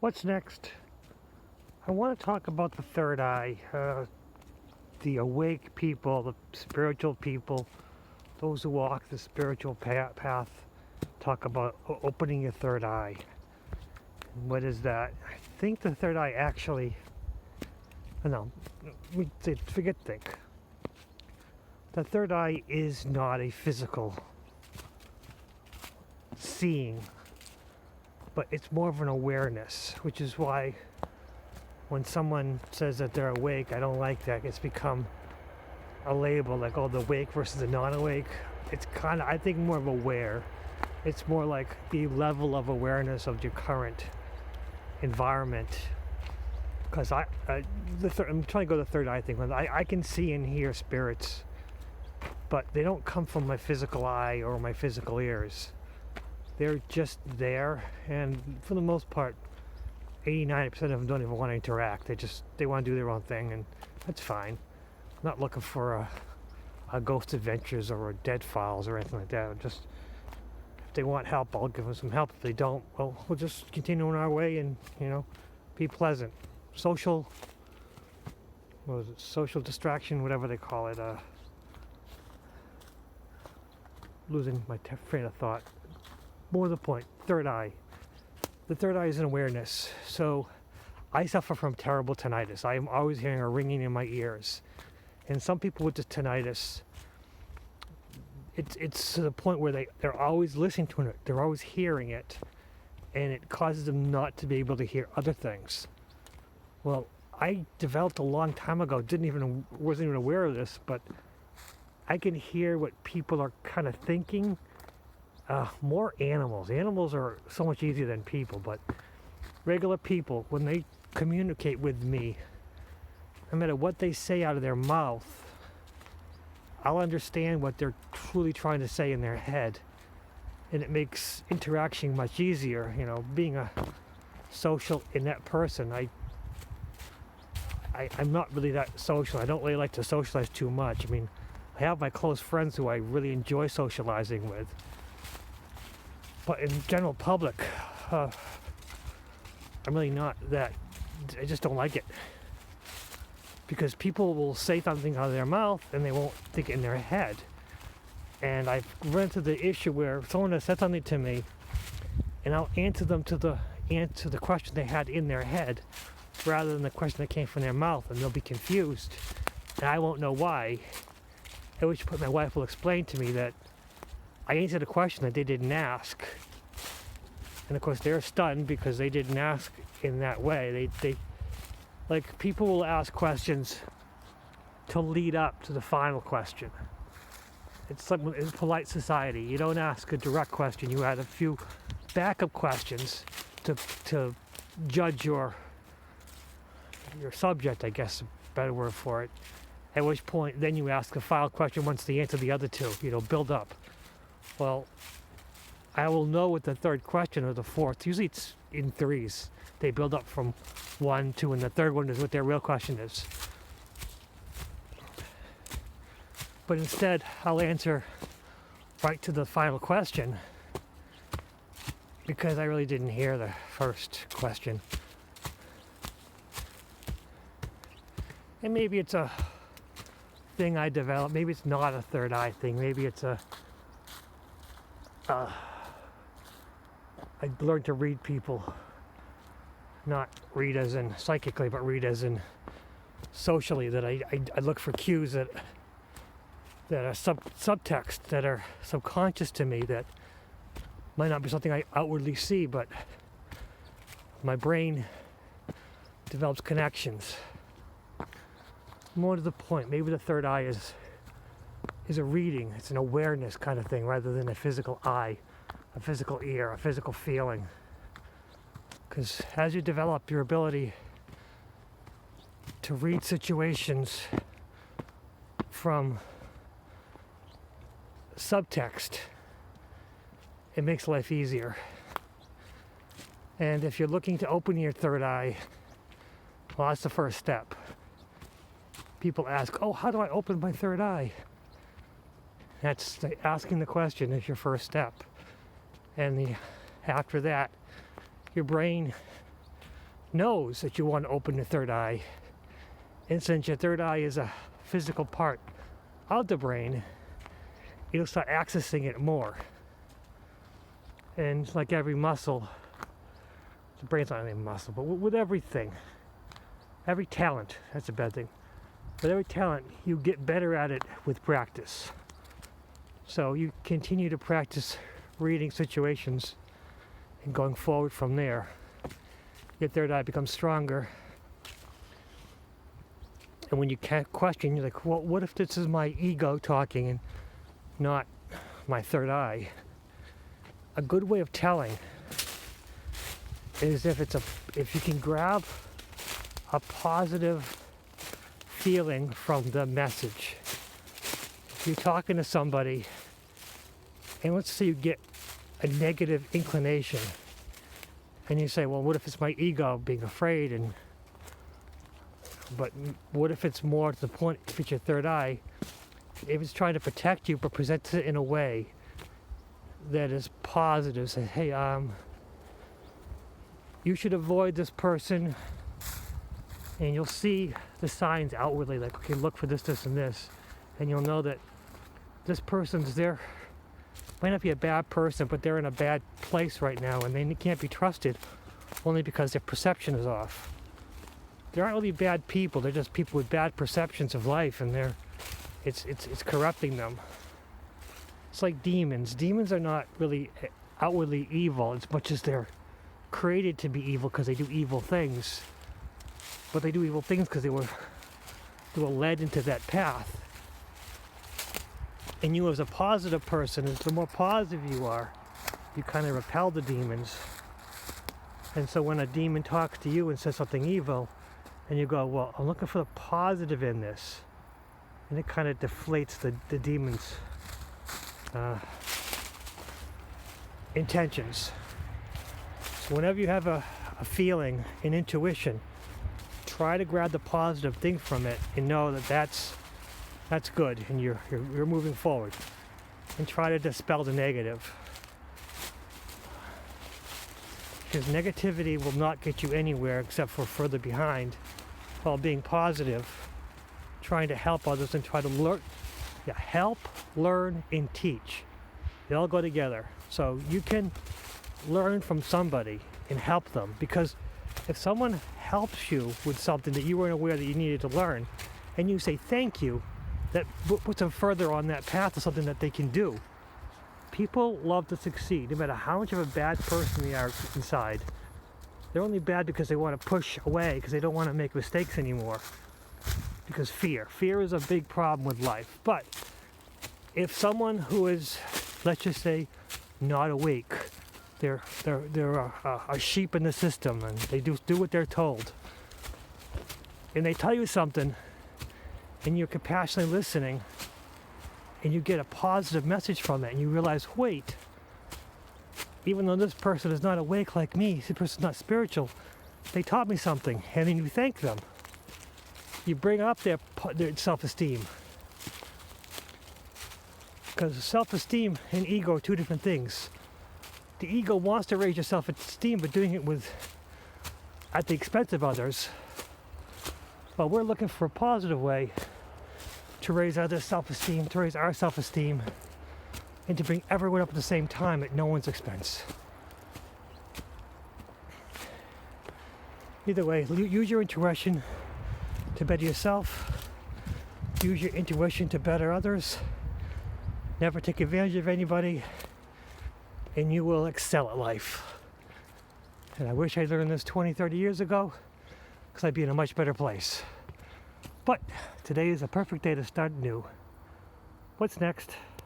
What's next? I want to talk about the third eye, the awake people, the spiritual people, those who walk the spiritual path. Talk about opening your third eye. What is that? I think the third eye actually, no, forget think. The third eye is not a physical seeing, but it's more of an awareness, which is why when someone says that they're awake, I don't like that. It's become a label, like, oh, the awake versus the non-awake. It's kind of, I think, more of aware. It's more like the level of awareness of your current environment. Because I'm trying to go to the third eye thing. I can see and hear spirits, but they don't come from my physical eye or my physical ears. They're just there, and for the most part, 80-90% of them don't even want to interact. They want to do their own thing, and that's fine. I'm not looking for a Ghost Adventures or a Dead Files or anything like that. Just if they want help, I'll give them some help. If they don't, well, we'll just continue on our way and be pleasant. Social distraction, whatever they call it. Losing my train of thought. More to the point, third eye. The third eye is an awareness. So I suffer from terrible tinnitus. I am always hearing a ringing in my ears. And some people with the tinnitus, it's to the point where they're always listening to it. They're always hearing it. And it causes them not to be able to hear other things. Well, I developed a long time ago, wasn't even aware of this, but I can hear what people are kind of thinking. More animals. Animals are so much easier than people, but regular people, when they communicate with me, no matter what they say out of their mouth, I'll understand what they're truly trying to say in their head, and it makes interaction much easier. Being a social inept person, I'm not really that social. I don't really like to socialize too much. I mean, I have my close friends who I really enjoy socializing with. But in general public, I'm really not that. I just don't like it. Because people will say something out of their mouth and they won't think it in their head. And I've run into the issue where someone has said something to me and I'll answer them to the question they had in their head rather than the question that came from their mouth, and they'll be confused. And I won't know why. At which point my wife will explain to me that I answered a question that they didn't ask. And of course they're stunned because they didn't ask in that way. They like, people will ask questions to lead up to the final question. It's like in polite society, you don't ask a direct question. You add a few backup questions to judge your subject, I guess, a better word for it. At which point then you ask the final question once they answer the other two, build up. Well, I will know with the third question or the fourth. Usually it's in threes. They build up from 1, 2, and the third one is what their real question is. But instead, I'll answer right to the final question because I really didn't hear the first question. And maybe it's a thing I developed. Maybe it's not a third eye thing. Maybe it's I learned to read people, not read as in psychically, but read as in socially, that I look for cues that are subtext, that are subconscious to me, that might not be something I outwardly see, but my brain develops connections. More to the point, maybe the third eye is a reading. It's an awareness kind of thing rather than a physical eye, a physical ear, a physical feeling. Because as you develop your ability to read situations from subtext, it makes life easier. And if you're looking to open your third eye, well, that's the first step. People ask, oh, how do I open my third eye? That's asking the question is your first step. And after that, your brain knows that you want to open your third eye. And since your third eye is a physical part of the brain, you'll start accessing it more. And like every muscle, the brain's not only a muscle, but with everything, every talent, that's a bad thing. With every talent, you get better at it with practice. So you continue to practice reading situations and going forward from there. Your third eye becomes stronger. And when you can't question, you're like, well, what if this is my ego talking and not my third eye? A good way of telling is if you can grab a positive feeling from the message. If you're talking to somebody, and let's say you get a negative inclination, and you say, well, what if it's my ego being afraid? But what if it's more to the point, if it's your third eye, if it's trying to protect you, but presents it in a way that is positive, say, hey, you should avoid this person, and you'll see the signs outwardly, like, okay, look for this, this, and this, and you'll know that this person's there, might not be a bad person, but they're in a bad place right now, and they can't be trusted only because their perception is off. They aren't really bad people, they're just people with bad perceptions of life, and it's corrupting them. It's like demons. Demons are not really outwardly evil as much as they're created to be evil because they do evil things. But they do evil things because they were led into that path. And you as a positive person, the more positive you are, you kind of repel the demons. And so when a demon talks to you and says something evil, and you go, well, I'm looking for the positive in this, and it kind of deflates the demon's intentions. So whenever you have a feeling, an intuition, try to grab the positive thing from it and know that that's good, and you're moving forward, and try to dispel the negative, because negativity will not get you anywhere except for further behind, while being positive, trying to help others and try to help, learn, and teach. They all go together. So you can learn from somebody and help them, because if someone helps you with something that you weren't aware that you needed to learn, and you say thank you, that puts them further on that path to something that they can do. People love to succeed, no matter how much of a bad person they are inside. They're only bad because they want to push away, because they don't want to make mistakes anymore. Because fear is a big problem with life. But if someone who is, let's just say, not awake, they're a sheep in the system, and they do what they're told, and they tell you something, and you're compassionately listening, and you get a positive message from it, and you realize, wait, even though this person is not awake like me, this person's not spiritual, they taught me something, and then you thank them. You bring up their self-esteem. Because self-esteem and ego are two different things. The ego wants to raise your self-esteem, but doing it at the expense of others. Well, we're looking for a positive way to raise others' self-esteem, to raise our self-esteem, and to bring everyone up at the same time at no one's expense. Either way, use your intuition to better yourself. Use your intuition to better others. Never take advantage of anybody, and you will excel at life. And I wish I learned this 20, 30 years ago, because I'd be in a much better place. But today is a perfect day to start new. What's next?